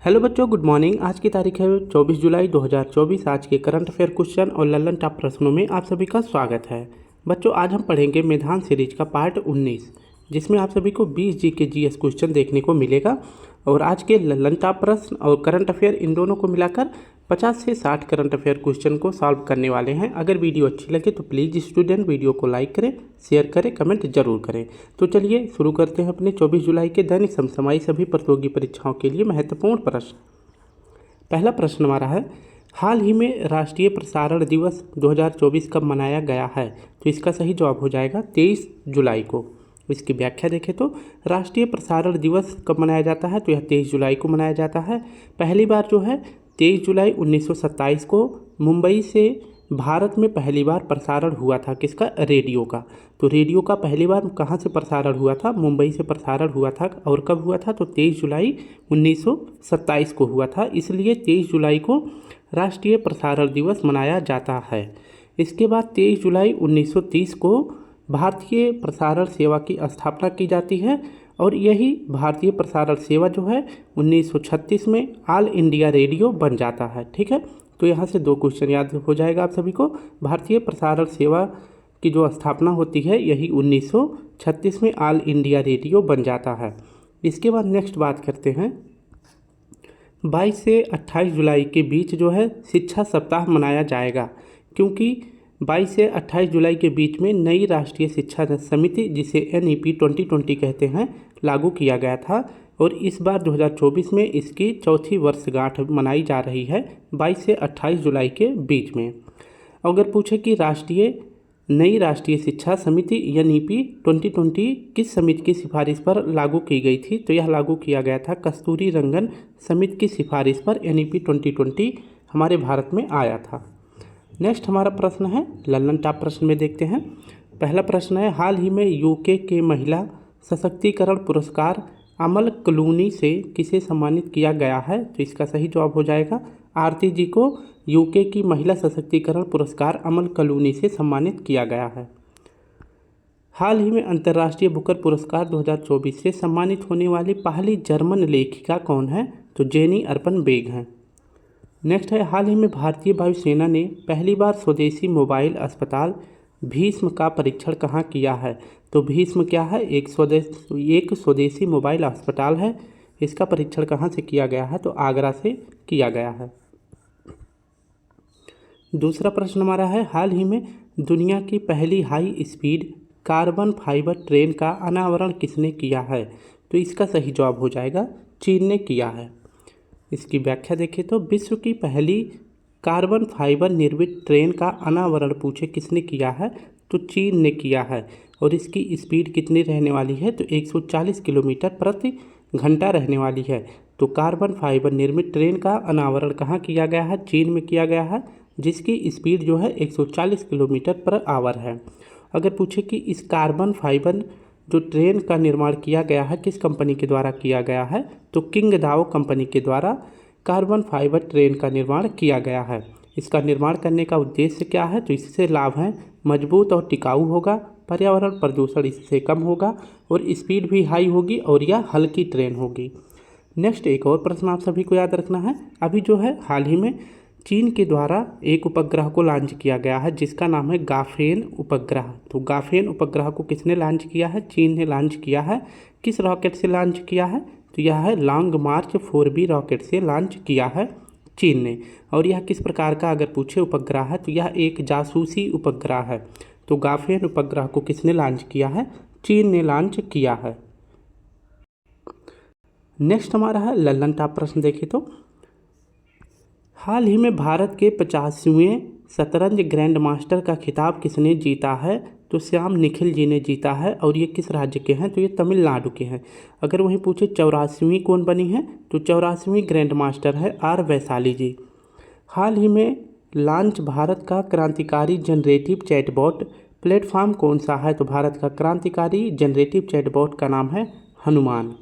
Hello बच्चों, good morning. आज की तारीख है 24 जुलाई 2024। आज के करंट अफेयर क्वेश्चन और लल्लन टॉप प्रश्नों में आप सभी का स्वागत है। बच्चों, आज हम पढ़ेंगे मैदान सीरीज का पार्ट 19, जिसमें आप सभी को 20 जी के जीएस क्वेश्चन देखने को मिलेगा। और आज के लल्लन टॉप प्रश्न और करंट अफेयर इन दोनों को मिलाकर 50 से 60 करंट अफेयर क्वेश्चन को सॉल्व करने वाले हैं। अगर वीडियो अच्छी लगे तो प्लीज़ स्टूडेंट वीडियो को लाइक करें, शेयर करें, कमेंट जरूर करें। तो चलिए शुरू करते हैं अपने 24 जुलाई के दैनिक समसामयिक सभी प्रतियोगी परीक्षाओं के लिए महत्वपूर्ण प्रश्न। पहला प्रश्न हमारा है, हाल ही में राष्ट्रीय प्रसारण दिवस 2024 कब मनाया गया है? तो इसका सही जवाब हो जाएगा 23 जुलाई को। इसकी व्याख्या देखें तो राष्ट्रीय प्रसारण दिवस कब मनाया जाता है? तो यह 23 जुलाई को मनाया जाता है। पहली बार जो है 23 जुलाई 1927 को मुंबई से भारत में पहली बार प्रसारण हुआ था। किसका? रेडियो का। तो रेडियो का पहली बार कहाँ से प्रसारण हुआ था? मुंबई से प्रसारण हुआ था। और कब हुआ था? तो 23 जुलाई 1927 को हुआ था। इसलिए 23 जुलाई को राष्ट्रीय प्रसारण दिवस मनाया जाता है। इसके बाद 23 जुलाई 1930 को भारतीय प्रसारण सेवा की स्थापना की जाती है। और यही भारतीय प्रसारण सेवा जो है 1936 में ऑल इंडिया रेडियो बन जाता है। ठीक है, तो यहाँ से दो क्वेश्चन याद हो जाएगा आप सभी को। भारतीय प्रसारण सेवा की जो स्थापना होती है यही 1936 में ऑल इंडिया रेडियो बन जाता है। इसके बाद नेक्स्ट बात करते हैं, 22 से 28 जुलाई के बीच जो है शिक्षा सप्ताह मनाया जाएगा, क्योंकि 22 से 28 जुलाई के बीच में नई राष्ट्रीय शिक्षा समिति, जिसे NEP 2020 कहते हैं, लागू किया गया था। और इस बार 2024 में इसकी चौथी वर्षगांठ मनाई जा रही है 22 से 28 जुलाई के बीच में। अगर पूछे कि नई राष्ट्रीय शिक्षा समिति NEP 2020 किस समिति की सिफारिश पर लागू की गई थी? तो यह लागू किया गया था कस्तूरी रंगन समिति की सिफारिश पर NEP 2020 हमारे भारत में आया था। नेक्स्ट हमारा प्रश्न है लल्लन टॉप प्रश्न में देखते हैं। पहला प्रश्न है, हाल ही में UK के महिला सशक्तिकरण पुरस्कार अमल क्लूनी से किसे सम्मानित किया गया है? तो इसका सही जवाब हो जाएगा आरती जी को UK की महिला सशक्तिकरण पुरस्कार अमल क्लूनी से सम्मानित किया गया है। हाल ही में अंतर्राष्ट्रीय बुकर पुरस्कार 2024 से सम्मानित होने वाली पहली जर्मन लेखिका कौन है? तो जेनी अर्पन बेग हैं। नेक्स्ट है, हाल ही में भारतीय वायुसेना ने पहली बार स्वदेशी मोबाइल अस्पताल भीष्म का परीक्षण कहाँ किया है? तो भीष्म क्या है? एक स्वदेशी मोबाइल अस्पताल है। इसका परीक्षण कहाँ से किया गया है? तो आगरा से किया गया है। दूसरा प्रश्न हमारा है, हाल ही में दुनिया की पहली high speed carbon fibre train का अनावरण किसने किया है? तो इसका सही जवाब हो जाएगा चीन ने किया है। इसकी व्याख्या देखें तो विश्व की पहली कार्बन फाइबर निर्मित ट्रेन का अनावरण पूछे किसने किया है? तो चीन ने किया है। और इसकी स्पीड कितनी रहने वाली है? तो 140 किलोमीटर प्रति घंटा रहने वाली है। तो कार्बन फाइबर निर्मित ट्रेन का अनावरण कहाँ किया गया है? चीन में किया गया है, जिसकी स्पीड जो है 140 किलोमीटर पर आवर है। अगर पूछे कि इस कार्बन फाइबर जो ट्रेन का निर्माण किया गया है किस कंपनी के द्वारा किया गया है? तो किंगदाओ कंपनी के द्वारा कार्बन फाइबर ट्रेन का निर्माण किया गया है। इसका निर्माण करने का उद्देश्य क्या है? तो इससे लाभ है, मजबूत और टिकाऊ होगा, पर्यावरण प्रदूषण इससे कम होगा, और स्पीड भी हाई होगी, और यह हल्की ट्रेन होगी। नेक्स्ट एक और प्रश्न आप सभी को याद रखना है। अभी जो है हाल ही में चीन के द्वारा एक उपग्रह को लॉन्च किया गया है, जिसका नाम है गाफेन उपग्रह। तो गाफेन उपग्रह को किसने लॉन्च किया है? चीन ने लॉन्च किया है। किस रॉकेट से लॉन्च किया है? तो यह है लॉन्ग मार्च 4B रॉकेट से लॉन्च किया है चीन ने। और यह किस प्रकार का अगर पूछे उपग्रह है? तो यह एक जासूसी उपग्रह है। तो गाफेन उपग्रह को किसने लॉन्च किया है? चीन ने लॉन्च किया है। नेक्स्ट हमारा है लल्लन टॉप प्रश्न देखें तो, हाल ही में भारत के 50वें शतरंज ग्रैंड मास्टर का खिताब किसने जीता है? तो श्याम निखिल जी ने जीता है। और ये किस राज्य के हैं? तो ये तमिलनाडु के हैं। अगर वहीं पूछे 84वीं कौन बनी है? तो 84वीं ग्रैंड मास्टर है R वैशाली जी। हाल ही में लॉन्च भारत का क्रांतिकारी जनरेटिव चैटबॉट प्लेटफॉर्म कौन सा है? तो भारत का क्रांतिकारी जनरेटिव चैटबॉट का नाम है हनुमान।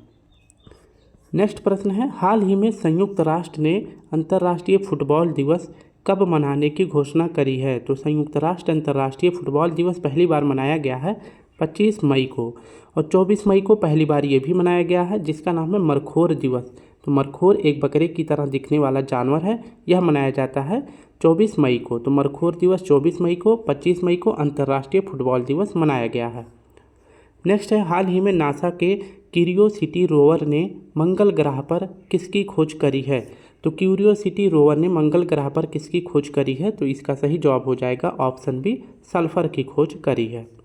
नेक्स्ट प्रश्न है, हाल ही में संयुक्त राष्ट्र ने अंतर्राष्ट्रीय फुटबॉल दिवस कब मनाने की घोषणा करी है? तो संयुक्त राष्ट्र अंतर्राष्ट्रीय फुटबॉल दिवस पहली बार मनाया गया है 25 मई को। और 24 मई को पहली बार ये भी मनाया गया है, जिसका नाम है मरखोर दिवस। तो मरखोर एक बकरे की तरह दिखने वाला जानवर है। यह मनाया जाता है 24 मई को। तो मरखोर दिवस 24 मई को, 25 मई को अंतर्राष्ट्रीय फुटबॉल दिवस मनाया गया है। नेक्स्ट है, हाल ही में नासा के क्यूरियोसिटी रोवर ने मंगल ग्रह पर किसकी खोज करी है? तो क्यूरियोसिटी रोवर ने मंगल ग्रह पर किसकी खोज करी है? तो इसका सही जवाब हो जाएगा ऑप्शन बी, सल्फर की खोज करी है।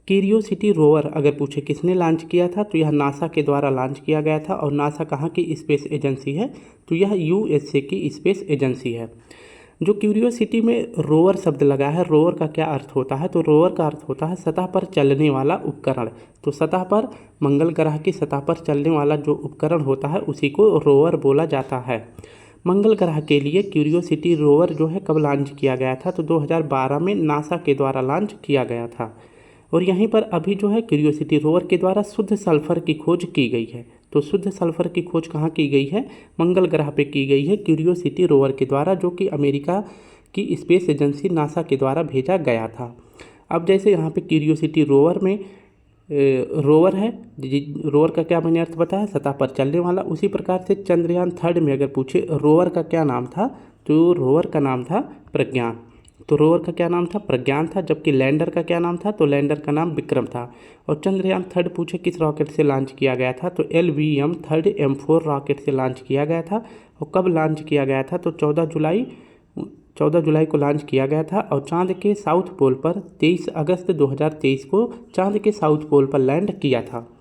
क्यूरियोसिटी रोवर अगर पूछे किसने लॉन्च किया था, तो यह नासा के द्वारा लॉन्च किया गया था। और नासा कहाँ की स्पेस एजेंसी है? तो यह यूएसए की स्पेस एजेंसी है। जो क्यूरियोसिटी में रोवर शब्द लगा है, रोवर का क्या अर्थ होता है? तो रोवर का अर्थ होता है सतह पर चलने वाला उपकरण। तो सतह पर, मंगल ग्रह की सतह पर चलने वाला जो उपकरण होता है उसी को रोवर बोला जाता है। मंगल ग्रह के लिए क्यूरियोसिटी रोवर जो है कब लॉन्च किया गया था? तो 2012 में नासा के द्वारा लॉन्च किया गया था। और यहीं पर अभी जो है क्यूरियोसिटी रोवर के द्वारा शुद्ध सल्फर की खोज की गई है। तो शुद्ध सल्फर की खोज कहाँ की गई है? मंगल ग्रह पे की गई है क्यूरियोसिटी रोवर के द्वारा, जो कि अमेरिका की स्पेस एजेंसी नासा के द्वारा भेजा गया था। अब जैसे यहाँ पे क्यूरियोसिटी रोवर में रोवर है, रोवर का क्या मैंने अर्थ बताया? सतह पर चलने वाला। उसी प्रकार से चंद्रयान 3 में अगर पूछे रोवर का क्या नाम था, तो रोवर का नाम था प्रज्ञान। तो रोवर का क्या नाम था? प्रज्ञान था। जबकि लैंडर का क्या नाम था? तो लैंडर का नाम विक्रम था। और चंद्रयान 3 पूछे किस रॉकेट से लॉन्च किया गया था? तो LVM-3M4 रॉकेट से लॉन्च किया गया था। और कब लॉन्च किया गया था? तो 14 जुलाई को लॉन्च किया गया था। और चांद के साउथ पोल पर 23 अगस्त 2023 को चांद के साउथ पोल पर लैंड किया था।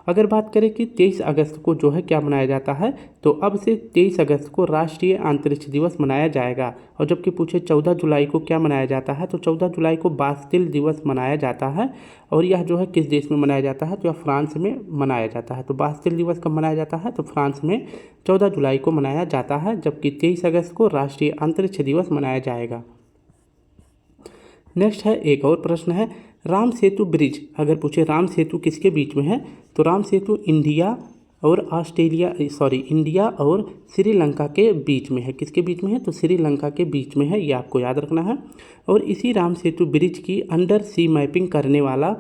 अगर बात करें कि 23 अगस्त को जो है क्या मनाया जाता है, तो अब से 23 अगस्त को राष्ट्रीय अंतरिक्ष दिवस मनाया जाएगा। और जबकि पूछे 14 जुलाई को क्या मनाया जाता है, तो 14 जुलाई को बास्तिल दिवस मनाया जाता है। और यह जो है किस देश में मनाया जाता है? तो यह फ्रांस में मनाया जाता है। तो बास्तिल दिवस कब मनाया जाता है? तो फ्रांस में 14 जुलाई को मनाया जाता है। जबकि 23 अगस्त को राष्ट्रीय अंतरिक्ष दिवस मनाया जाएगा। नेक्स्ट है, एक और प्रश्न है, राम सेतु ब्रिज अगर पूछे राम सेतु किसके बीच में है? तो राम सेतु इंडिया और श्रीलंका के बीच में है। किसके बीच में है? तो श्रीलंका के बीच में है, ये आपको याद रखना है। और इसी राम सेतु ब्रिज की अंडर सी मैपिंग करने वाला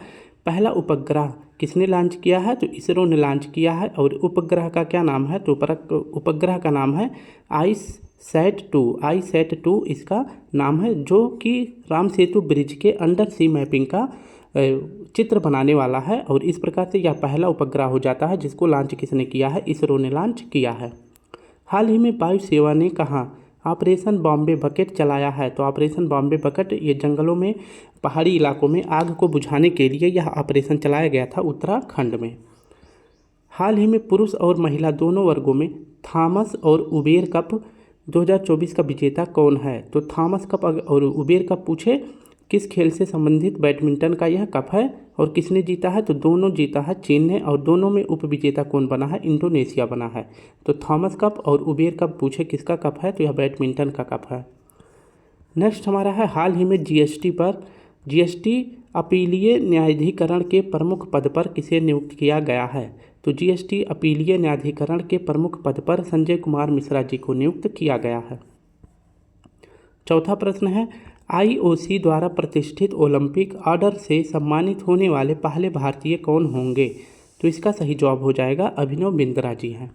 पहला उपग्रह किसने लॉन्च किया है? तो इसरो ने लॉन्च किया है। और उपग्रह का क्या नाम है? तो उपग्रह का नाम है ISAT-2 इसका नाम है, जो कि राम सेतु ब्रिज के अंडर सी मैपिंग का चित्र बनाने वाला है। और इस प्रकार से यह पहला उपग्रह हो जाता है जिसको लॉन्च किसने किया है? इसरो ने लॉन्च किया है। हाल ही में वायु सेवा ने कहाँ ऑपरेशन बॉम्बे बकेट चलाया है? तो ऑपरेशन बॉम्बे बकेट ये जंगलों में, पहाड़ी इलाकों में आग को बुझाने के लिए यह ऑपरेशन चलाया गया था उत्तराखंड में। हाल ही में पुरुष और महिला दोनों वर्गों में थॉमस और उबेर कप 2024 का विजेता कौन है? तो थॉमस कप और उबेर कप पूछे किस खेल से संबंधित बैडमिंटन का यह कप है? और किसने जीता है? तो दोनों जीता है चीन ने। और दोनों में उपविजेता कौन बना है? इंडोनेशिया बना है। तो थॉमस कप और उबेर कप पूछे किसका कप है? तो यह बैडमिंटन का कप है। नेक्स्ट हमारा है, हाल ही में जीएसटी अपीलीय न्यायाधिकरण के प्रमुख पद पर किसे नियुक्त किया गया है? तो जीएसटी अपीलीय न्यायाधिकरण के प्रमुख पद पर संजय कुमार मिश्रा जी को नियुक्त किया गया है। चौथा प्रश्न है, आईओसी द्वारा प्रतिष्ठित ओलंपिक ऑर्डर से सम्मानित होने वाले पहले भारतीय कौन होंगे? तो इसका सही जवाब हो जाएगा अभिनव बिंद्रा जी हैं।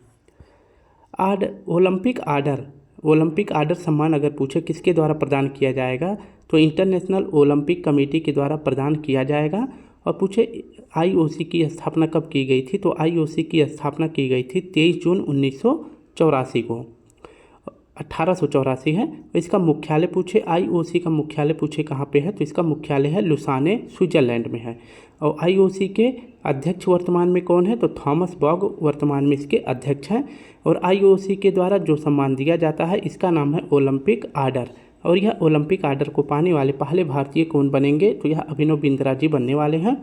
ओलंपिक ऑर्डर सम्मान अगर पूछे किसके द्वारा प्रदान किया जाएगा? तो इंटरनेशनल ओलंपिक कमेटी के द्वारा प्रदान किया जाएगा। और पूछे आईओसी की स्थापना कब की गई थी? तो आईओसी की स्थापना की गई थी 23 जून 1984 को, 1884 है। इसका मुख्यालय पूछे, आईओसी का मुख्यालय पूछे कहाँ पे है? तो इसका मुख्यालय है लुसाने, स्विट्जरलैंड में है। और आईओसी के अध्यक्ष वर्तमान में कौन है? तो थॉमस बॉग वर्तमान में इसके अध्यक्ष हैं। और आईओसी के द्वारा जो सम्मान दिया जाता है इसका नाम है ओलंपिक ऑर्डर। और यह ओलंपिक ऑर्डर को पाने वाले पहले भारतीय कौन बनेंगे? तो यह अभिनव बिंद्रा जी बनने वाले हैं।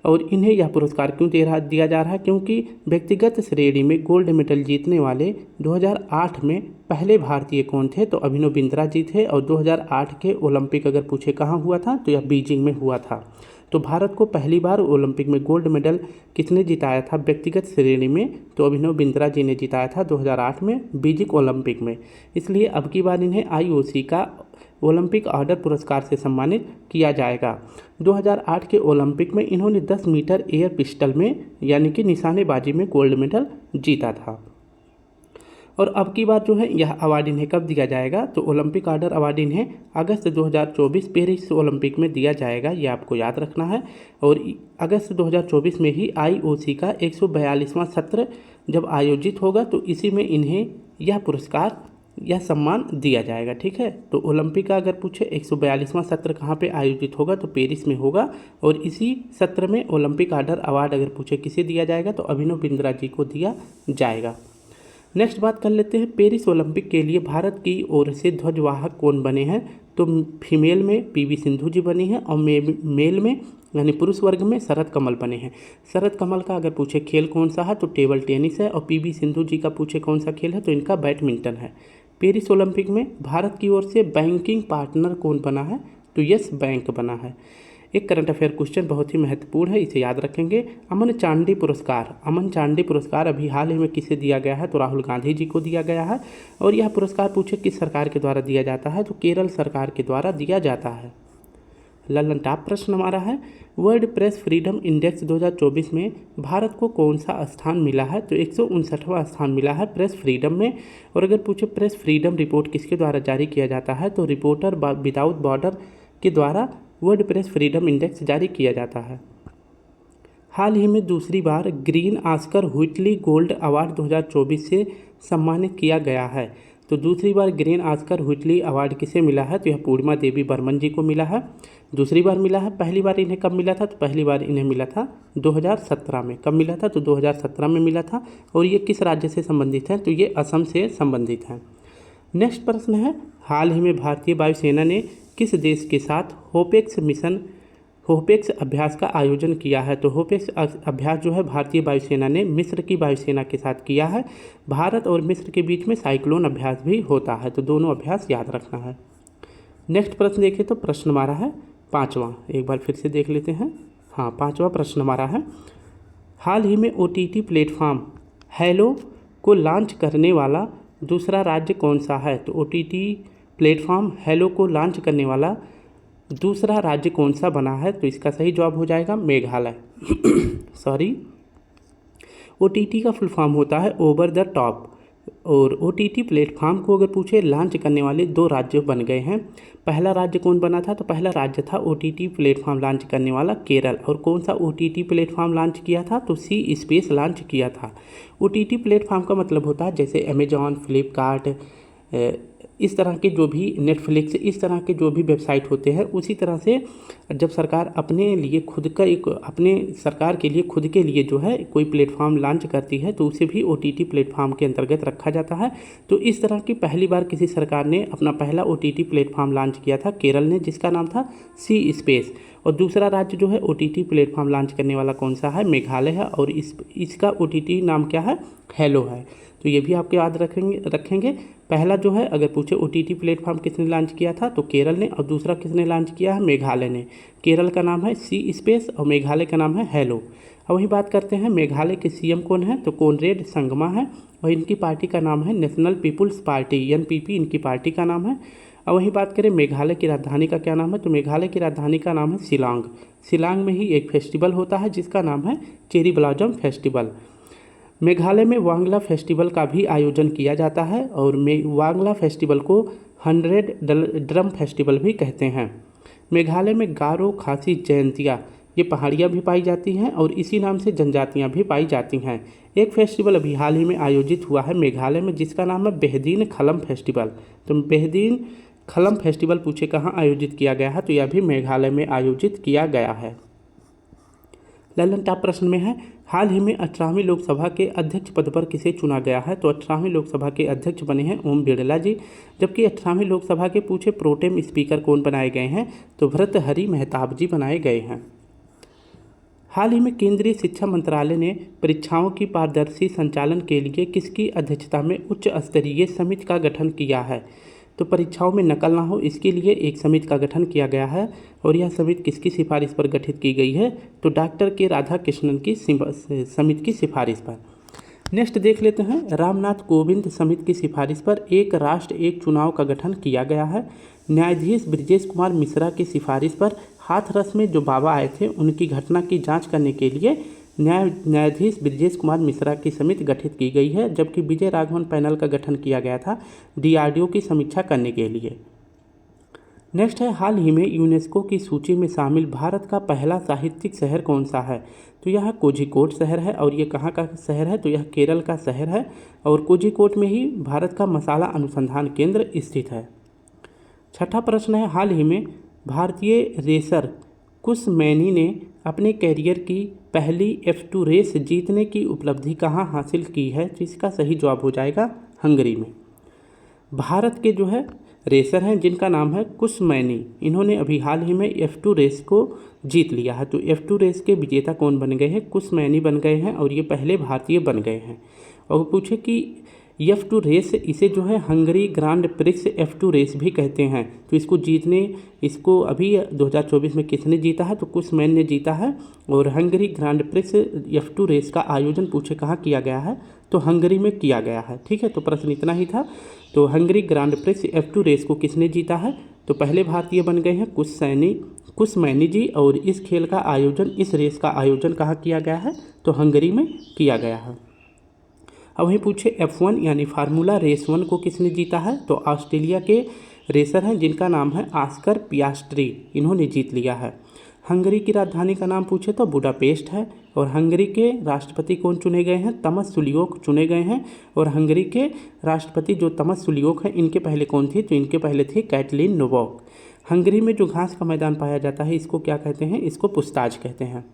और इन्हें यह पुरस्कार क्यों दिया जा रहा है? क्योंकि व्यक्तिगत श्रेणी में गोल्ड मेडल जीतने वाले 2008 में पहले भारतीय कौन थे? तो अभिनव बिंद्रा जी थे। और 2008 के ओलंपिक अगर पूछे कहाँ हुआ था? तो यह बीजिंग में हुआ था। तो भारत को पहली बार ओलंपिक में गोल्ड मेडल किसने जिताया था व्यक्तिगत श्रेणी में? तो अभिनव बिंद्रा जी ने जिताया था 2008 में बीजिंग ओलंपिक में। इसलिए अब की बार इन्हें आईओसी का ओलंपिक ऑर्डर पुरस्कार से सम्मानित किया जाएगा। 2008 के ओलंपिक में इन्होंने 10 मीटर एयर पिस्टल में यानी कि निशानेबाजी में गोल्ड मेडल जीता था। और अब की बार जो है यह अवार्ड इन्हें कब दिया जाएगा, तो ओलंपिक ऑर्डर अवार्ड इन्हें अगस्त 2024 पेरिस ओलंपिक में दिया जाएगा, ये आपको याद रखना है। और अगस्त 2024 में ही IOC का 142वां सत्र जब आयोजित होगा तो इसी में इन्हें यह पुरस्कार, यह सम्मान दिया जाएगा। ठीक है, तो ओलंपिक का अगर पूछे 142वां सत्र कहाँ पे आयोजित होगा, तो पेरिस में होगा। और इसी सत्र में ओलंपिक ऑर्डर अवार्ड अगर पूछे किसे दिया जाएगा, तो अभिनव बिंद्रा जी को दिया जाएगा। नेक्स्ट बात कर लेते हैं, पेरिस ओलंपिक के लिए भारत की ओर से ध्वजवाहक कौन बने हैं, तो फीमेल में PV सिंधु जी बनी हैं और मेल में यानी पुरुष वर्ग में शरद कमल बने हैं। शरद कमल का अगर पूछे खेल कौन सा है, तो टेबल टेनिस है। और PV सिंधु जी का पूछे कौन सा खेल है, तो इनका बैडमिंटन है। पेरिस ओलंपिक में भारत की ओर से बैंकिंग पार्टनर कौन बना है, तो यस बैंक बना है। एक करंट अफेयर क्वेश्चन बहुत ही महत्वपूर्ण है, इसे याद रखेंगे। अमन चांडी पुरस्कार अभी हाल ही में किसे दिया गया है, तो राहुल गांधी जी को दिया गया है। और यह पुरस्कार पूछे किस सरकार के द्वारा दिया जाता है, तो केरल सरकार के द्वारा दिया जाता है। ललन टॉप प्रश्न हमारा है, वर्ल्ड प्रेस फ्रीडम इंडेक्स 2024 में भारत को कौन सा स्थान मिला है, तो 159वां स्थान मिला है प्रेस फ्रीडम में। और अगर पूछे प्रेस फ्रीडम रिपोर्ट किसके द्वारा जारी किया जाता है, तो रिपोर्टर विदाउट बॉर्डर के द्वारा वर्ल्ड प्रेस फ्रीडम इंडेक्स जारी किया जाता है। हाल ही में दूसरी बार green Oscar Whitley gold award 2024 से सम्मानित किया गया है। तो दूसरी बार ग्रीन ऑस्कर व्हिटली अवार्ड किसे मिला है, तो यह पूर्णिमा देवी बर्मन जी को मिला है। दूसरी बार मिला है, पहली बार इन्हें कब मिला था, तो पहली बार इन्हें मिला था 2017 में। कब मिला था, तो 2017 में मिला था। और ये किस राज्य से संबंधित है, तो ये असम से संबंधित है। नेक्स्ट प्रश्न है, हाल ही में भारतीय वायुसेना ने किस देश के साथ होपेक्स अभ्यास का आयोजन किया है, तो होपेक्स अभ्यास जो है भारतीय वायुसेना ने मिस्र की वायुसेना के साथ किया है। भारत और मिस्र के बीच में साइक्लोन अभ्यास भी होता है, तो दोनों अभ्यास याद रखना है। नेक्स्ट प्रश्न देखें तो प्रश्न हमारा है 5वां, एक बार फिर से देख लेते हैं। हाँ, 5वां प्रश्न हमारा है, हाल ही में OTT प्लेटफॉर्म हेलो को लॉन्च करने वाला दूसरा राज्य कौन सा है, तो OTT प्लेटफॉर्म हेलो को लॉन्च करने वाला दूसरा राज्य कौन सा बना है, तो इसका सही जवाब हो जाएगा मेघालय। सॉरी, OTT का फुल फॉर्म होता है ओवर द टॉप। और OTT प्लेटफॉर्म को अगर पूछे लॉन्च करने वाले 2 राज्य बन गए हैं। पहला राज्य कौन बना था, तो पहला राज्य था OTT प्लेटफॉर्म लॉन्च करने वाला केरल। और कौन सा OTT प्लेटफॉर्म लॉन्च किया था, तो सी स्पेस लॉन्च किया था। OTT प्लेटफॉर्म का मतलब होता है जैसे अमेजॉन, फ्लिपकार्ट, इस तरह के जो भी नेटफ्लिक्स, इस तरह के जो भी वेबसाइट होते हैं, उसी तरह से जब सरकार अपने लिए खुद का अपने सरकार के लिए खुद के लिए जो है कोई प्लेटफॉर्म लॉन्च करती है, तो उसे भी OTT प्लेटफॉर्म के अंतर्गत रखा जाता है। तो इस तरह की पहली बार किसी सरकार ने अपना पहला OTT प्लेटफॉर्म लॉन्च किया था केरल ने, जिसका नाम था सी स्पेस। और दूसरा राज्य जो है OTT प्लेटफॉर्म लॉन्च करने वाला कौन सा है, मेघालय है। और इसका OTT नाम क्या है, हेलो है। तो ये भी आपके याद रखेंगे। पहला जो है अगर पूछे OTT प्लेटफॉर्म किसने लॉन्च किया था, तो केरल ने। और दूसरा किसने लॉन्च किया है, मेघालय ने। केरल का नाम है सी स्पेस और मेघालय का नाम है हेलो। अब वही बात करते हैं, मेघालय के CM कौन है, तो कॉनरेड संगमा है। और इनकी पार्टी का नाम है नेशनल पीपुल्स पार्टी, NPP इनकी पार्टी का नाम है। अब वही बात करें मेघालय की राजधानी का क्या नाम है, तो मेघालय की राजधानी का नाम है शिलांग। शिलांग में ही एक फेस्टिवल होता है जिसका नाम है चेरी ब्लॉसम फेस्टिवल। मेघालय में वांगला फेस्टिवल का भी आयोजन किया जाता है। और वांगला फेस्टिवल को 100 ड्रम फेस्टिवल भी कहते हैं। मेघालय में गारो, खासी, जयंतिया ये पहाड़ियाँ भी पाई जाती हैं और इसी नाम से जनजातियाँ भी पाई जाती हैं। एक फेस्टिवल अभी हाल ही में आयोजित हुआ है मेघालय में जिसका नाम है बेहदीन खलम फेस्टिवल। तो बेहदीन खलम फेस्टिवल पूछे कहाँ आयोजित किया गया है, तो यह भी मेघालय में आयोजित किया गया है। ललन टॉप प्रश्न में है, हाल ही में 18वीं लोकसभा के अध्यक्ष पद पर किसे चुना गया है, तो 18वीं लोकसभा के अध्यक्ष बने हैं ओम बिरला जी। जबकि 18वीं लोकसभा के पूछे प्रोटेम स्पीकर कौन बनाए गए हैं, तो भर्तृहरि मेहताब जी बनाए गए हैं। हाल ही में केंद्रीय शिक्षा मंत्रालय ने परीक्षाओं की पारदर्शी संचालन के लिए किसकी अध्यक्षता में उच्च स्तरीय समिति का गठन किया है, तो परीक्षाओं में नकल ना हो इसके लिए एक समिति का गठन किया गया है। और यह समिति किसकी सिफारिश पर गठित की गई है, तो डॉक्टर के राधाकृष्णन की समिति की सिफारिश पर। नेक्स्ट देख लेते हैं, रामनाथ कोविंद समिति की सिफारिश पर एक राष्ट्र एक चुनाव का गठन किया गया है। न्यायाधीश ब्रिजेश कुमार मिश्रा की सिफारिश पर हाथरस में जो बाबा आए थे उनकी घटना की जांच करने के लिए न्यायाधीश ब्रजेश कुमार मिश्रा की समिति गठित की गई है, जबकि विजय राघवन पैनल का गठन किया गया था DRDO की समीक्षा करने के लिए। नेक्स्ट है, हाल ही में यूनेस्को की सूची में शामिल भारत का पहला साहित्यिक शहर कौन सा है? तो यह कोझिकोड शहर है। और ये कहाँ का शहर है? तो यह केरल का शहर है और कोझिकोड में ही भारत का मसाला अनुसंधान केंद्र स्थित है। छठा प्रश्न है, हाल ही में भारतीय रेसर कुश मैनी ने अपने कैरियर की पहली F2 रेस जीतने की उपलब्धि कहाँ हासिल की है? तो इसका सही जवाब हो जाएगा हंगरी में। भारत के जो है रेसर हैं जिनका नाम है कुश मैनी, इन्होंने अभी हाल ही में F2 रेस को जीत लिया है। तो F2 रेस के विजेता कौन बन गए हैं? कुश मैनी बन गए हैं और ये पहले भारतीय बन गए हैं। और पूछे कि F2 रेस, इसे जो है Hungary grand prix F2 race भी कहते हैं। तो इसको अभी 2024 में किसने जीता है? तो कुश मैन ने जीता है। और Hungary grand prix F2 race का आयोजन पूछे कहाँ किया गया है? तो हंगरी में किया गया है। ठीक है, तो प्रश्न इतना ही था। तो Hungary grand prix F2 race को किसने जीता है? तो पहले भारतीय बन गए हैं कुश मैनी जी। और इस रेस का आयोजन कहाँ किया गया है? तो हंगरी में किया गया है। अब वहीं पूछे F1 यानी फार्मूला रेस 1 को किसने जीता है? तो ऑस्ट्रेलिया के रेसर हैं जिनका नाम है ऑस्कर पियास्ट्री, इन्होंने जीत लिया है। हंगरी की राजधानी का नाम पूछे तो बुडापेस्ट है। और हंगरी के राष्ट्रपति कौन चुने गए हैं? तमस सुलियोक चुने गए हैं। और हंगरी के राष्ट्रपति जो तमस सुलियोक हैं, इनके पहले कौन थी? तो इनके पहले थी कैटलीन नोवाक। हंगरी में जो घास का मैदान पाया जाता है इसको क्या कहते हैं? इसको पुस्ताज कहते हैं।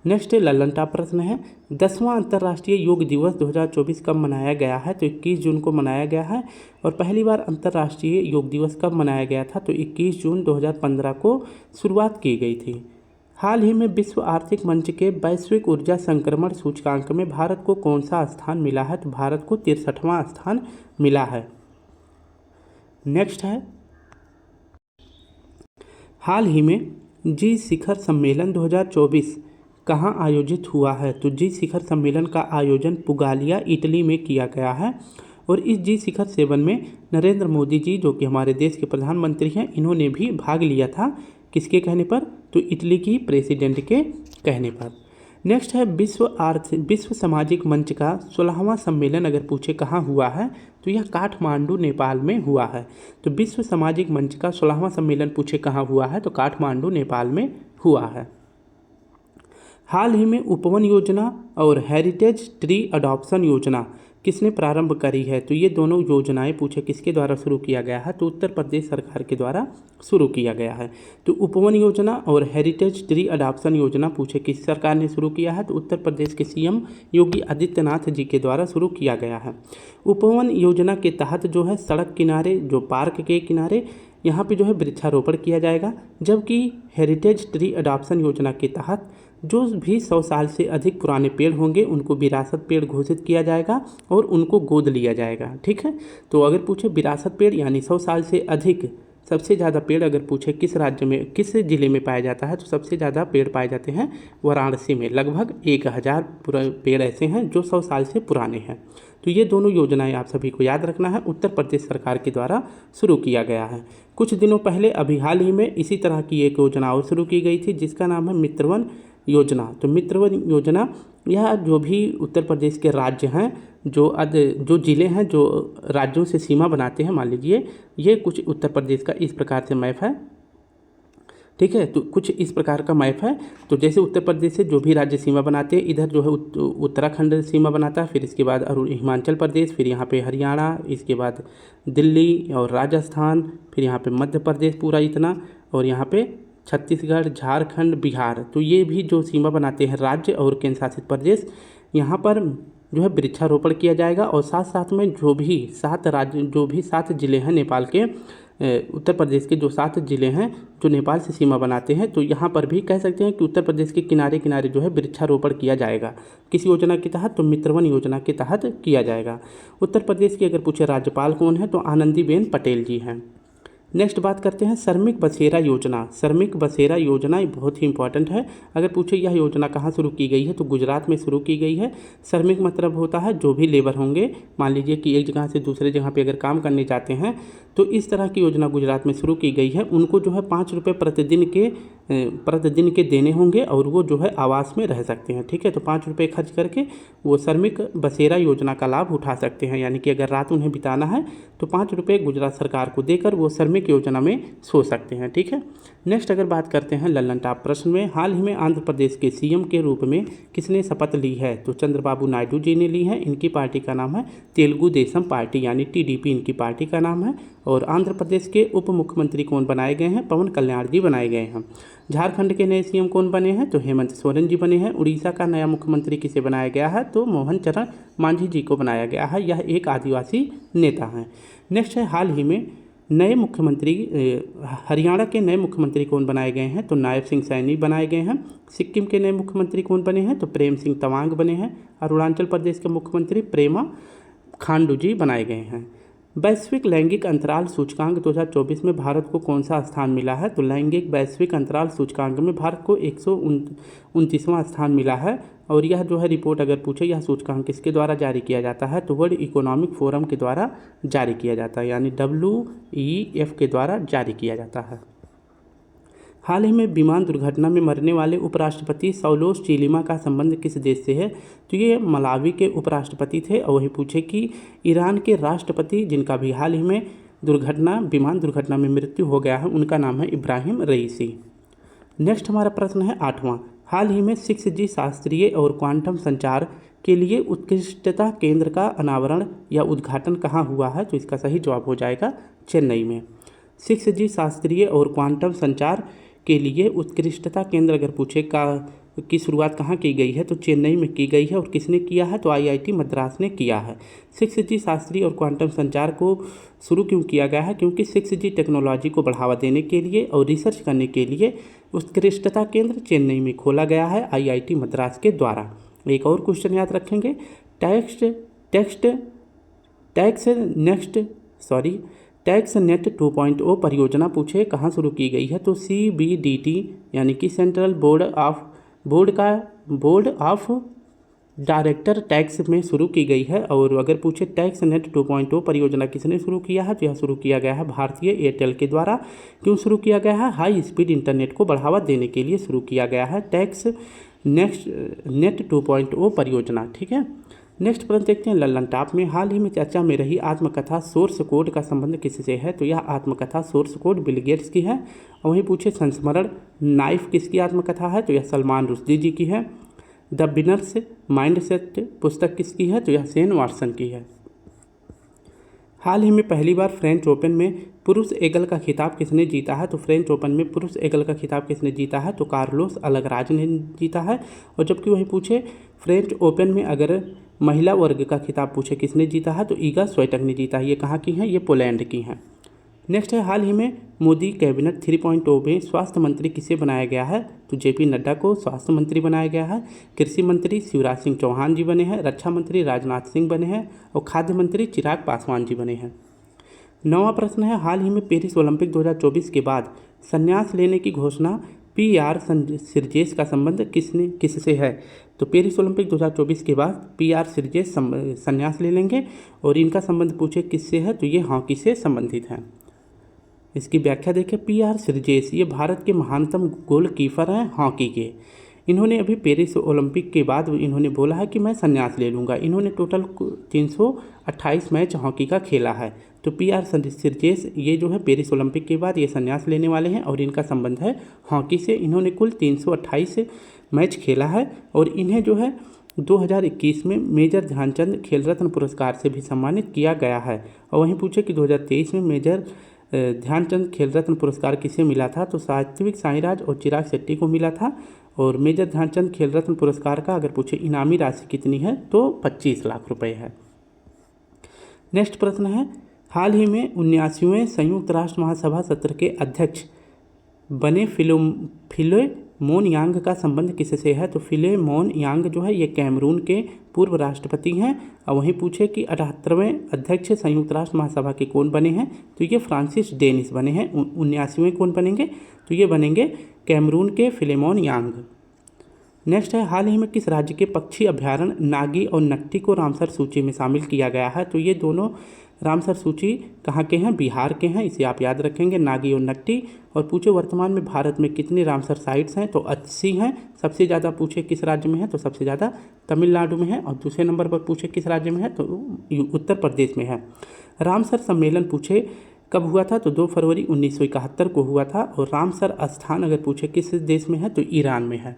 नेक्स्ट लल्लन टॉप प्रश्न है, 10वां अंतर्राष्ट्रीय योग दिवस 2024 कब मनाया गया है? तो 21 जून को मनाया गया है। और पहली बार अंतर्राष्ट्रीय योग दिवस कब मनाया गया था? तो 21 जून 2015 को शुरुआत की गई थी। हाल ही में विश्व आर्थिक मंच के वैश्विक ऊर्जा संक्रमण सूचकांक में भारत को कौन सा स्थान मिला है? तो भारत को 63वां स्थान मिला है। नेक्स्ट है, हाल ही में जी शिखर सम्मेलन 2024 कहाँ आयोजित हुआ है? तो जी शिखर सम्मेलन का आयोजन पुगालिया इटली में किया गया है। और इस जी शिखर 7 में नरेंद्र मोदी जी, जो कि हमारे देश के प्रधानमंत्री हैं, इन्होंने भी भाग लिया था। किसके कहने पर? तो इटली की प्रेसिडेंट के कहने पर। नेक्स्ट है, विश्व सामाजिक मंच का 16वां सम्मेलन अगर पूछे कहाँ हुआ है? तो यह काठमांडू नेपाल में हुआ है। तो विश्व सामाजिक मंच का 16वां सम्मेलन पूछे कहाँ हुआ है? तो काठमांडू नेपाल में हुआ है। हाल ही में उपवन योजना और हेरिटेज ट्री अडॉप्शन योजना किसने प्रारंभ करी है? तो ये दोनों योजनाएं पूछे किसके द्वारा शुरू किया गया है? तो उत्तर प्रदेश सरकार के द्वारा शुरू किया गया है। तो उपवन योजना और हेरिटेज ट्री अडॉप्शन योजना पूछे किस सरकार ने शुरू किया है? तो उत्तर प्रदेश के CM योगी आदित्यनाथ जी के द्वारा शुरू किया गया है। उपवन योजना के तहत जो है सड़क किनारे, जो पार्क के किनारे, यहाँ पे जो है वृक्षारोपण किया जाएगा। जबकि हेरिटेज ट्री अडॉप्शन योजना के तहत जो भी 100 साल से अधिक पुराने पेड़ होंगे उनको विरासत पेड़ घोषित किया जाएगा और उनको गोद लिया जाएगा। ठीक है, तो अगर पूछे विरासत पेड़ यानी 100 साल से अधिक, सबसे ज़्यादा पेड़ अगर पूछे किस राज्य में, किस जिले में पाया जाता है, तो सबसे ज़्यादा पेड़ पाए जाते हैं वाराणसी में। लगभग 1000 पेड़ ऐसे हैं जो 100 साल से पुराने हैं। तो ये दोनों योजनाएं आप सभी को याद रखना है, उत्तर प्रदेश सरकार के द्वारा शुरू किया गया है। कुछ दिनों पहले अभी हाल ही में इसी तरह की एक योजना और शुरू की गई थी जिसका नाम है मित्रवन योजना। तो मित्रवन योजना, यह जो भी उत्तर प्रदेश के राज्य हैं, जो ज़िले हैं, जो राज्यों से सीमा बनाते हैं, मान लीजिए ये कुछ उत्तर प्रदेश का इस प्रकार से मैप है। ठीक है, तो कुछ इस प्रकार का मैप है। तो जैसे उत्तर प्रदेश से जो भी राज्य सीमा बनाते हैं, इधर जो है उत्तराखंड सीमा बनाता है, फिर इसके बाद हिमाचल प्रदेश, फिर यहाँ पे हरियाणा, इसके बाद दिल्ली और राजस्थान, फिर यहाँ पे मध्य प्रदेश पूरा इतना, और यहाँ पे छत्तीसगढ़, झारखंड, बिहार। तो ये भी जो सीमा बनाते हैं राज्य और केंद्र शासित प्रदेश, यहाँ पर जो है वृक्षारोपण किया जाएगा। और साथ साथ में जो भी 7 जिले हैं नेपाल के, उत्तर प्रदेश के जो 7 जिले हैं जो नेपाल से सीमा बनाते हैं, तो यहाँ पर भी कह सकते हैं कि उत्तर प्रदेश के किनारे किनारे जो है वृक्षारोपण किया जाएगा। किस योजना के तहत? तो मित्रवन योजना के तहत किया जाएगा। उत्तर प्रदेश की अगर पूछे राज्यपाल कौन है? तो आनंदीबेन पटेल जी हैं। नेक्स्ट बात करते हैं श्रमिक बसेरा योजना। श्रमिक बसेरा योजना ये बहुत ही इंपॉर्टेंट है। अगर पूछे यह योजना कहाँ शुरू की गई है तो गुजरात में शुरू की गई है। श्रमिक मतलब होता है जो भी लेबर होंगे, मान लीजिए कि एक जगह से दूसरे जगह पे अगर काम करने जाते हैं तो इस तरह की योजना गुजरात में शुरू की गई है। उनको जो है 5 रुपये प्रतिदिन के देने होंगे और वो जो है आवास में रह सकते हैं। ठीक है, तो 5 रुपये खर्च करके वो श्रमिक बसेरा योजना का लाभ उठा सकते हैं। यानी कि अगर रात उन्हें बिताना है तो 5 रुपये गुजरात सरकार को देकर वो श्रमिक योजना में सो सकते हैं। ठीक है, नेक्स्ट अगर बात करते हैं लल्लन टॉप प्रश्न में, हाल ही में आंध्र प्रदेश के सीएम के रूप में किसने शपथ ली है? तो चंद्रबाबू नायडू जी ने ली है। इनकी पार्टी का नाम है तेलुगु देशम पार्टी यानी टीडीपी इनकी पार्टी का नाम है। और आंध्र प्रदेश के उप मुख्यमंत्री कौन बनाए गए हैं? पवन कल्याण जी बनाए गए हैं। झारखंड के नए सीएम कौन बने हैं? तो हेमंत सोरेन जी बने हैं। उड़ीसा का नया मुख्यमंत्री किसे बनाया गया है? तो मोहन चरण मांझी जी को बनाया गया है। यह एक आदिवासी नेता हैं। नेक्स्ट है हाल ही में नए मुख्यमंत्री हरियाणा के नए मुख्यमंत्री कौन बनाए गए हैं? तो नायब सिंह सैनी बनाए गए हैं। सिक्किम के नए मुख्यमंत्री कौन बने हैं? तो प्रेम सिंह तमांग बने हैं। अरुणाचल प्रदेश के मुख्यमंत्री प्रेमा खांडू जी बनाए गए हैं। वैश्विक लैंगिक अंतराल सूचकांक 2024 में भारत को कौन सा स्थान मिला है? तो लैंगिक वैश्विक अंतराल सूचकांक में भारत को 129वां स्थान मिला है। और यह जो है रिपोर्ट अगर पूछे यह सूचकांक किसके द्वारा जारी किया जाता है? तो वर्ल्ड इकोनॉमिक फोरम के द्वारा जारी किया जाता है, यानी WEF के द्वारा जारी किया जाता है। हाल ही में विमान दुर्घटना में मरने वाले उपराष्ट्रपति सौलोस चिलिमा का संबंध किस देश से है? तो ये मलावी के उपराष्ट्रपति थे। और वही पूछे कि ईरान के राष्ट्रपति जिनका भी हाल ही में विमान दुर्घटना में मृत्यु हो गया है, उनका नाम है इब्राहिम रईसी। नेक्स्ट हमारा प्रश्न है 8वां, हाल ही में 6G शास्त्रीय और क्वांटम संचार के लिए उत्कृष्टता केंद्र का अनावरण या उद्घाटन कहाँ हुआ है? तो इसका सही जवाब हो जाएगा चेन्नई में। 6G शास्त्रीय और क्वांटम संचार के लिए उत्कृष्टता केंद्र अगर पूछे की शुरुआत कहाँ की गई है? तो चेन्नई में की गई है। और किसने किया है? तो IIT मद्रास ने किया है। 6G शास्त्रीय और क्वांटम संचार को शुरू क्यों किया गया है? क्योंकि 6G टेक्नोलॉजी को बढ़ावा देने के लिए और रिसर्च करने के लिए उत्कृष्टता केंद्र चेन्नई में खोला गया है IIT मद्रास के द्वारा। एक और क्वेश्चन याद रखेंगे, टैक्स नेट 2.0 परियोजना पूछे कहाँ शुरू की गई है? तो CBDT यानी कि central board of director tax में शुरू की गई है। और अगर पूछे टैक्स नेट 2.0 परियोजना किसने शुरू किया है? तो यह शुरू किया गया है भारतीय एयरटेल के द्वारा। क्यों शुरू किया गया है? हाई स्पीड इंटरनेट को बढ़ावा देने के लिए शुरू किया गया है टैक्स नेट 2.0 परियोजना। ठीक है, नेक्स्ट प्रश्न देखते हैं लल्लन टॉप में, हाल ही में चर्चा में रही आत्मकथा सोर्स कोड का संबंध किससे है? तो यह आत्मकथा सोर्स कोड बिल गेट्स की है। और वहीं पूछे संस्मरण नाइफ किसकी आत्मकथा है? तो यह सलमान रुश्दी जी की है। द बिनर्स माइंडसेट पुस्तक किसकी है? तो यह शेन वाटसन की है। हाल ही में पहली बार फ्रेंच ओपन में पुरुष एगल का खिताब किसने जीता है? तो फ्रेंच ओपन में पुरुष एगल का खिताब किसने जीता है? तो कार्लोस अलगराज ने जीता है। और जबकि वही पूछे फ्रेंच ओपन में अगर महिला वर्ग का खिताब पूछे किसने जीता है? तो ईगा स्वीटेक ने जीता है। ये कहाँ की हैं? ये पोलैंड की हैं। नेक्स्ट है हाल ही में मोदी कैबिनेट 3.0 में स्वास्थ्य मंत्री किसे बनाया गया है? तो JP नड्डा को स्वास्थ्य मंत्री बनाया गया है। कृषि मंत्री शिवराज सिंह चौहान जी बने हैं। रक्षा मंत्री राजनाथ सिंह बने हैं। और खाद्य मंत्री चिराग पासवान जी बने हैं। 9वां प्रश्न है हाल ही में पेरिस ओलंपिक 2024 के बाद संन्यास लेने की घोषणा PR सिरजेस का संबंध किससे है? तो पेरिस ओलंपिक 2024 के बाद PR सिरजेस संन्यास ले लेंगे। और इनका संबंध पूछे किससे है? तो ये हॉकी से संबंधित हैं। इसकी व्याख्या देखें, PR सिरजेस ये भारत के महानतम गोलकीपर हैं हॉकी के। इन्होंने अभी पेरिस ओलंपिक के बाद इन्होंने बोला है कि मैं संन्यास ले लूँगा। इन्होंने टोटल 328 मैच हॉकी का खेला है। तो PR सिरजेस ये जो है पेरिस ओलंपिक के बाद ये संन्यास लेने वाले हैं और इनका संबंध है हॉकी से। इन्होंने कुल 328 मैच खेला है। और इन्हें जो है 2021 में मेजर ध्यानचंद खेल रत्न पुरस्कार से भी सम्मानित किया गया है। और वहीं पूछे कि 2023 में मेजर ध्यानचंद खेल रत्न पुरस्कार किसे मिला था? तो सात्विक साईराज और चिराग शेट्टी को मिला था। और मेजर ध्यानचंद खेल रत्न पुरस्कार का अगर पूछे इनामी राशि कितनी है? तो 25 लाख रुपए है। नेक्स्ट प्रश्न है हाल ही में 79वें संयुक्त राष्ट्र महासभा सत्र के अध्यक्ष बने मोन यांग का संबंध किससे है? तो फिलेमोन यांग जो है ये कैमरून के पूर्व राष्ट्रपति हैं। और वहीं पूछे कि 78वें अध्यक्ष संयुक्त राष्ट्र महासभा के कौन बने हैं? तो ये फ्रांसिस डेनिस बने हैं। 79वें कौन बनेंगे? तो ये बनेंगे कैमरून के फिलेमोन यांग। नेक्स्ट है, हाल ही में किस राज्य के पक्षी अभ्यारण्य नागी और नकटी को रामसर सूची में शामिल किया गया है? तो ये दोनों रामसर सूची कहाँ के हैं? बिहार के हैं, इसे आप याद रखेंगे, नागी और नकटी। और पूछे वर्तमान में भारत में कितने रामसर साइट्स हैं? तो 80 हैं। सबसे ज़्यादा पूछे किस राज्य में है? तो सबसे ज़्यादा तमिलनाडु में है। और दूसरे नंबर पर पूछे किस राज्य में है? तो उत्तर प्रदेश में है। रामसर सम्मेलन पूछे कब हुआ था? तो 2 फरवरी 1971 को हुआ था। और रामसर स्थान अगर पूछे किस देश में है? तो ईरान में है।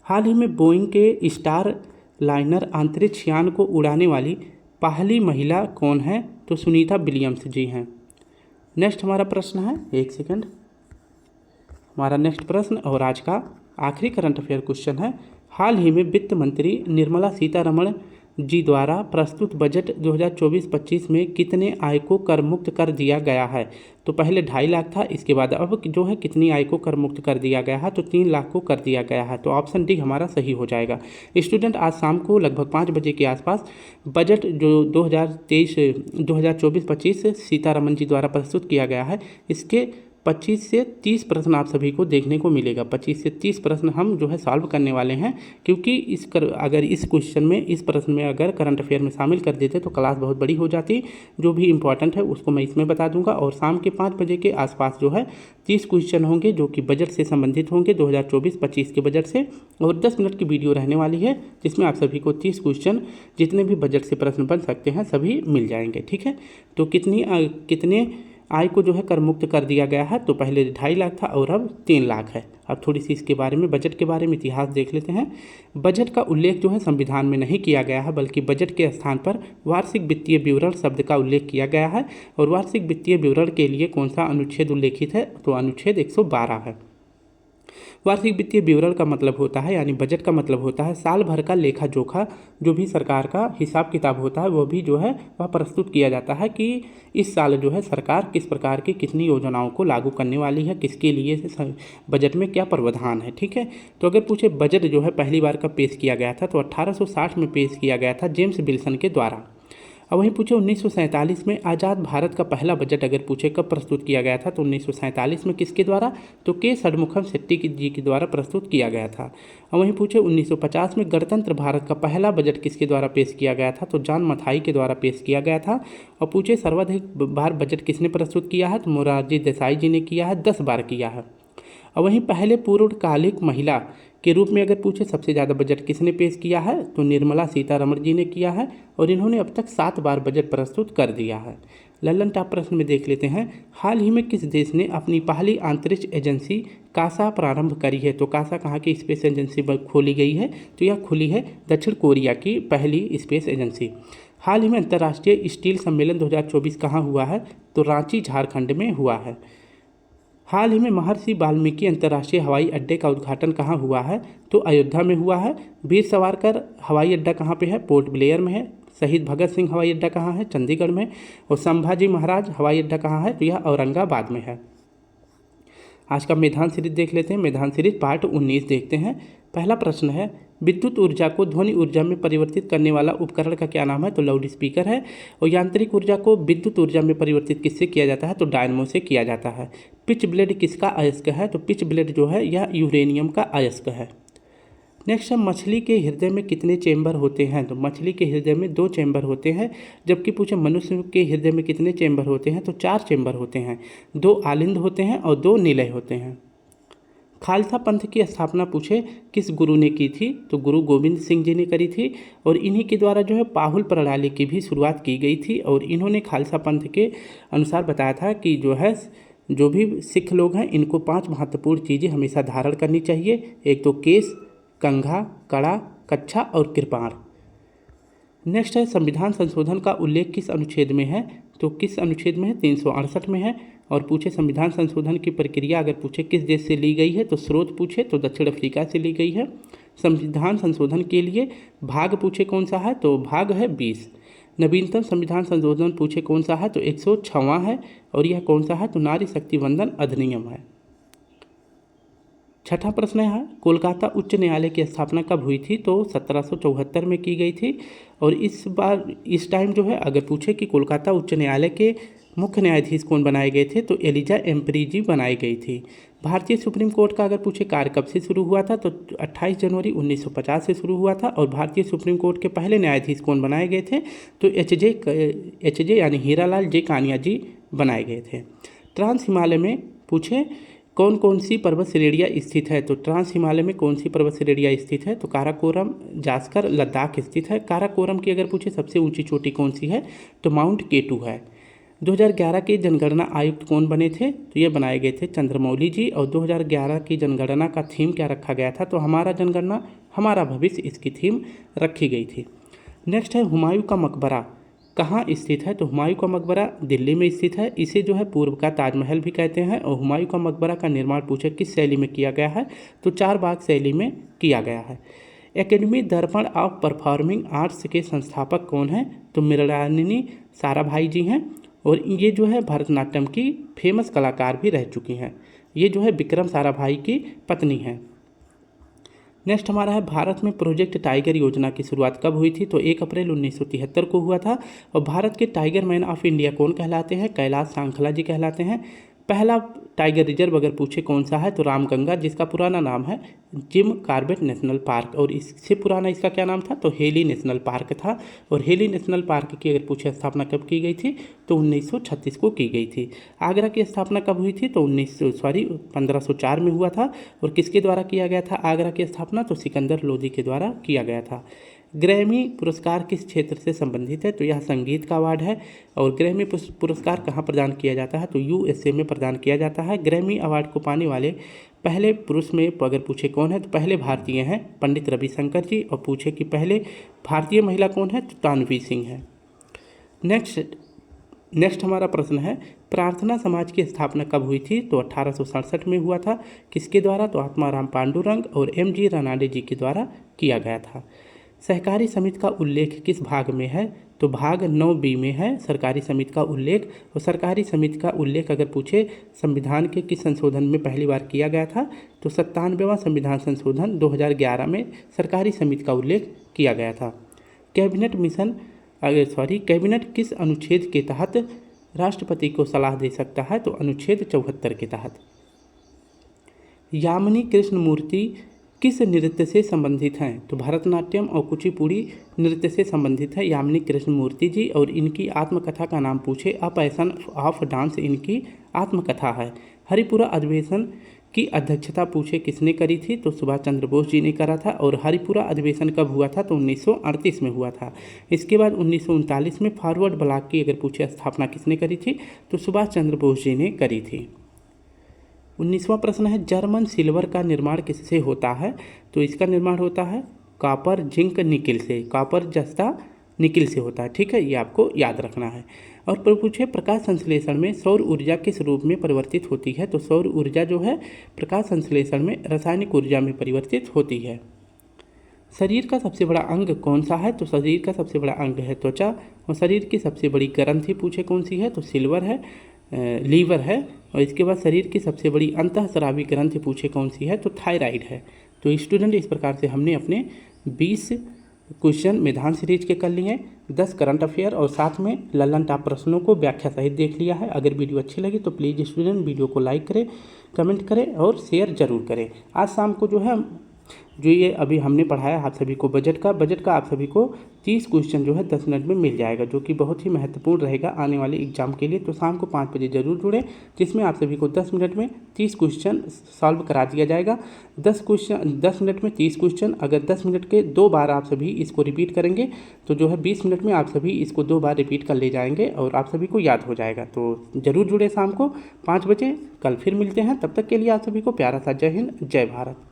हाल ही में बोइंग के स्टार लाइनर अंतरिक्ष यान को उड़ाने वाली पहली महिला कौन है? तो सुनीता विलियम्स जी हैं। नेक्स्ट हमारा प्रश्न है, एक सेकंड, हमारा नेक्स्ट प्रश्न और आज का आखिरी करंट अफेयर क्वेश्चन है, हाल ही में वित्त मंत्री निर्मला सीतारमण जी द्वारा प्रस्तुत बजट 2024-25 में कितने आय को कर मुक्त कर दिया गया है? तो पहले 2.5 लाख था, इसके बाद अब जो है कितनी आय को कर मुक्त कर दिया गया है? तो 3 लाख को कर दिया गया है। तो ऑप्शन डी हमारा सही हो जाएगा। स्टूडेंट, आज शाम को लगभग 5 बजे के आसपास बजट जो 2024-25 सीतारमण जी द्वारा प्रस्तुत किया गया है, इसके 25 से 30 प्रश्न आप सभी को देखने को मिलेगा। 25 से 30 प्रश्न हम जो है सॉल्व करने वाले हैं, क्योंकि अगर इस क्वेश्चन में, इस प्रश्न में अगर करंट अफेयर में शामिल कर देते तो क्लास बहुत बड़ी हो जाती। जो भी इंपॉर्टेंट है उसको मैं इसमें बता दूंगा। और शाम के 5 बजे के आसपास जो है 30 क्वेश्चन होंगे जो कि बजट से संबंधित होंगे, 2024-25 के बजट से। और 10 मिनट की वीडियो रहने वाली है, जिसमें आप सभी को 30 क्वेश्चन जितने भी बजट से प्रश्न बन सकते हैं सभी मिल जाएंगे। ठीक है, तो कितने आय को जो है कर मुक्त कर दिया गया है? तो पहले 2.5 लाख था और अब 3 लाख है। अब थोड़ी सी इसके बारे में, बजट के बारे में इतिहास देख लेते हैं। बजट का उल्लेख जो है संविधान में नहीं किया गया है, बल्कि बजट के स्थान पर वार्षिक वित्तीय विवरण शब्द का उल्लेख किया गया है। और वार्षिक वित्तीय विवरण के लिए कौन सा अनुच्छेद उल्लेखित है? तो अनुच्छेद 112 है। वार्षिक वित्तीय विवरण का मतलब होता है, यानी बजट का मतलब होता है साल भर का लेखा जोखा, जो भी सरकार का हिसाब किताब होता है वो भी जो है वह प्रस्तुत किया जाता है कि इस साल जो है सरकार किस प्रकार की कितनी योजनाओं को लागू करने वाली है, किसके लिए बजट में क्या प्रावधान है। ठीक है, तो अगर पूछे बजट जो है पहली बार कब पेश किया गया था? तो 1860 में पेश किया गया था जेम्स विल्सन के द्वारा। अब वहीं पूछे 1947 में आज़ाद भारत का पहला बजट अगर पूछे कब प्रस्तुत किया गया था? तो 1947 में किसके द्वारा? तो के षणमुखम शेट्टी जी के द्वारा प्रस्तुत किया गया था। और वहीं पूछे 1950 में गणतंत्र भारत का पहला बजट किसके द्वारा पेश किया गया था? तो जॉन मथाई के द्वारा पेश किया गया था। और पूछे सर्वाधिक बार बजट किसने प्रस्तुत किया है? तो मोरारजी देसाई जी ने किया है, 10 बार किया है। और वहीं पहले पूर्णकालिक महिला के रूप में अगर पूछे सबसे ज़्यादा बजट किसने पेश किया है? तो निर्मला सीतारमण जी ने किया है, और इन्होंने अब तक 7 बार बजट प्रस्तुत कर दिया है। लल्लन टॉप प्रश्न में देख लेते हैं, हाल ही में किस देश ने अपनी पहली अंतरिक्ष एजेंसी कासा प्रारंभ करी है? तो कासा कहाँ की स्पेस एजेंसी खोली गई है? तो यह खुली है दक्षिण कोरिया की पहली स्पेस एजेंसी। हाल ही में अंतर्राष्ट्रीय स्टील सम्मेलन 2024 कहाँ हुआ है? तो रांची झारखंड में हुआ है। हाल ही में महर्षि वाल्मीकि अंतर्राष्ट्रीय हवाई अड्डे का उद्घाटन कहाँ हुआ है? तो अयोध्या में हुआ है। वीर सावरकर हवाई अड्डा कहाँ पे है? पोर्ट ब्लेयर में है। शहीद भगत सिंह हवाई अड्डा कहाँ है? चंडीगढ़ में। और संभाजी महाराज हवाई अड्डा कहाँ है? तो यह औरंगाबाद में है। आज का मेधान सीरीज देख लेते हैं। मेधान सीरीज पार्ट 19 देखते हैं। पहला प्रश्न है, विद्युत ऊर्जा को ध्वनि ऊर्जा में परिवर्तित करने वाला उपकरण का क्या नाम है? तो लाउड स्पीकर है। और यांत्रिक ऊर्जा को विद्युत ऊर्जा में परिवर्तित किससे किया जाता है? तो डायनमो से किया जाता है। पिच ब्लेड किसका अयस्क है? तो पिच ब्लेड जो है यह यूरेनियम का अयस्क है। नेक्स्ट है, मछली के हृदय में कितने चेंबर होते हैं? तो मछली के हृदय में 2 चेंबर होते हैं, जबकि पूछे मनुष्य के हृदय में कितने चेंबर होते हैं? तो 4 चेंबर होते हैं। 2 आलिंद होते हैं और 2 निलय होते हैं। खालसा पंथ की स्थापना पूछे किस गुरु ने की थी? तो गुरु गोविंद सिंह जी ने करी थी। और इन्हीं के द्वारा जो है पाहुल प्रणाली की भी शुरुआत की गई थी। और इन्होंने खालसा पंथ के अनुसार बताया था कि जो भी सिख लोग हैं इनको 5 महत्वपूर्ण चीज़ें हमेशा धारण करनी चाहिए। एक तो केस, कंघा, कड़ा, कच्छा और कृपाण। नेक्स्ट है, संविधान संशोधन का उल्लेख किस अनुच्छेद में है? तो किस अनुच्छेद में है? 368 में है। और पूछे संविधान संशोधन की प्रक्रिया अगर पूछे किस देश से ली गई है? तो स्रोत पूछे तो दक्षिण अफ्रीका से ली गई है। संविधान संशोधन के लिए भाग पूछे कौन सा है? तो भाग है 20। नवीनतम संविधान संशोधन पूछे कौन सा है? तो 106वां है। और यह कौन सा है? तो नारी शक्ति वंदन अधिनियम है। छठा प्रश्न है कोलकाता उच्च न्यायालय की स्थापना कब हुई थी, तो 1774 में की गई थी। और इस टाइम जो है अगर पूछे कि कोलकाता उच्च न्यायालय के मुख्य न्यायाधीश कौन बनाए गए थे, तो एलिजा एम्परी जी बनाई गई थी। भारतीय सुप्रीम कोर्ट का अगर पूछे कार्य कब से शुरू हुआ था, तो 28 जनवरी 1950 से शुरू हुआ था। और भारतीय सुप्रीम कोर्ट के पहले न्यायाधीश कौन बनाए गए थे, तो एच जे यानी हीरालाल जे कानिया जी बनाए गए थे। ट्रांस हिमालय में पूछे कौन कौन सी पर्वत श्रेणियाँ स्थित है, तो ट्रांस हिमालय में कौन सी पर्वत श्रेणियाँ स्थित है, तो काराकोरम जास्कर लद्दाख स्थित है। काराकोरम की अगर पूछे सबसे ऊंची चोटी कौन सी है, तो माउंट केटू है। 2011 के जनगणना आयुक्त कौन बने थे, तो ये बनाए गए थे चंद्रमौली जी। और 2011 की जनगणना का थीम क्या रखा गया था, तो हमारा जनगणना हमारा भविष्य, इसकी थीम रखी गई थी। नेक्स्ट है हुमायूं का मकबरा कहाँ स्थित है, तो हुमायूं का मकबरा दिल्ली में स्थित है। इसे जो है पूर्व का ताजमहल भी कहते हैं। और हुमायूं का मकबरा का निर्माण पूछे किस शैली में किया गया है, तो चारबाग शैली में किया गया है। एकेडमी दर्पण ऑफ परफॉर्मिंग आर्ट्स के संस्थापक कौन हैं, तो मृणालिनी साराभाई जी हैं। और ये जो है भरतनाट्यम की फेमस कलाकार भी रह चुकी हैं। ये जो है विक्रम साराभाई की पत्नी हैं। नेक्स्ट हमारा है भारत में प्रोजेक्ट टाइगर योजना की शुरुआत कब हुई थी, तो 1 अप्रैल 1973 को हुआ था। और भारत के टाइगर मैन ऑफ इंडिया कौन कहलाते हैं, कैलाश सांखला जी कहलाते हैं। पहला टाइगर रिजर्व अगर पूछे कौन सा है, तो रामगंगा, जिसका पुराना नाम है जिम कॉर्बेट नेशनल पार्क। और इससे पुराना इसका क्या नाम था, तो हेली नेशनल पार्क था। और हेली नेशनल पार्क की अगर पूछे स्थापना कब की गई थी, तो 1936 को की गई थी। आगरा की स्थापना कब हुई थी, तो 1504 में हुआ था। और किसके द्वारा किया गया था आगरा की स्थापना, तो सिकंदर लोदी के द्वारा किया गया था। ग्रैमी पुरस्कार किस क्षेत्र से संबंधित है, तो यह संगीत का अवार्ड है। और ग्रैमी पुरस्कार कहाँ प्रदान किया जाता है, तो यूएसए में प्रदान किया जाता है। ग्रैमी अवार्ड को पाने वाले पहले पुरुष में अगर पूछे कौन है, तो पहले भारतीय हैं पंडित रविशंकर जी। और पूछे कि पहले भारतीय महिला कौन है, तो तानवी सिंह है। नेक्स्ट हमारा प्रश्न है प्रार्थना समाज की स्थापना कब हुई थी, तो 1867 में हुआ था। किसके द्वारा, तो आत्माराम पांडुरंग और एम.जी. रानाडे जी के द्वारा किया गया था। सहकारी समिति का उल्लेख किस भाग में है, तो भाग 9B में है सरकारी समिति का उल्लेख। और सरकारी समिति का उल्लेख अगर पूछे संविधान के किस संशोधन में पहली बार किया गया था, तो 97वां संविधान संशोधन 2011 में सरकारी समिति का उल्लेख किया गया था। कैबिनेट किस अनुच्छेद के तहत राष्ट्रपति को सलाह दे सकता है, तो अनुच्छेद 74 के तहत। यामिनी कृष्णमूर्ति किस नृत्य से संबंधित हैं, तो भरतनाट्यम और कुचिपुड़ी नृत्य से संबंधित है यामिनी कृष्णमूर्ति जी। और इनकी आत्मकथा का नाम पूछे अ पैशन ऑफ डांस इनकी आत्मकथा है। हरिपुरा अधिवेशन की अध्यक्षता पूछे किसने करी थी, तो सुभाष चंद्र बोस जी ने करा था। और हरिपुरा अधिवेशन कब हुआ था, तो 1938 में हुआ था। इसके बाद 1939 में फॉरवर्ड ब्लॉक की अगर पूछे स्थापना किसने करी थी, तो सुभाष चंद्र बोस जी ने करी थी। 19वां प्रश्न है जर्मन सिल्वर का निर्माण किससे होता है, तो इसका निर्माण होता है कॉपर जिंक निकिल से। कॉपर जस्ता निकिल से होता है, ठीक है, ये आपको याद रखना है। और पूछे प्रकाश संश्लेषण में सौर ऊर्जा किस रूप में परिवर्तित होती है, तो सौर ऊर्जा जो है प्रकाश संश्लेषण में रासायनिक ऊर्जा में परिवर्तित होती है। शरीर का सबसे बड़ा अंग कौन सा है, तो शरीर का सबसे बड़ा अंग है त्वचा। और शरीर की सबसे बड़ी ग्रंथि पूछे कौन सी है, तो लीवर है। और इसके बाद शरीर की सबसे बड़ी अंतःस्रावी ग्रंथि पूछे कौन सी है, तो थायराइड है। तो स्टूडेंट इस प्रकार से हमने अपने 20 क्वेश्चन मेधान सीरीज के कर लिए, 10 करंट अफेयर और साथ में लल्लन टॉप प्रश्नों को व्याख्या सहित देख लिया है। अगर वीडियो अच्छी लगी तो प्लीज़ स्टूडेंट वीडियो को लाइक करें, कमेंट करें और शेयर जरूर करें। आज शाम को जो ये अभी हमने पढ़ाया आप सभी को बजट का आप सभी को 30 क्वेश्चन जो है 10 मिनट में मिल जाएगा, जो कि बहुत ही महत्वपूर्ण रहेगा आने वाले एग्जाम के लिए। तो शाम को 5 बजे जरूर जुड़ें, जिसमें आप सभी को 10 मिनट में 30 क्वेश्चन सॉल्व करा दिया जाएगा। 10 मिनट में 30 क्वेश्चन, अगर 10 मिनट के 2 बार आप सभी इसको रिपीट करेंगे तो जो है 20 मिनट में आप सभी इसको 2 बार रिपीट कर ले जाएंगे और आप सभी को याद हो जाएगा। तो ज़रूर जुड़े शाम को 5 बजे, कल फिर मिलते हैं। तब तक के लिए आप सभी को प्यारा सा जय हिंद, जय भारत।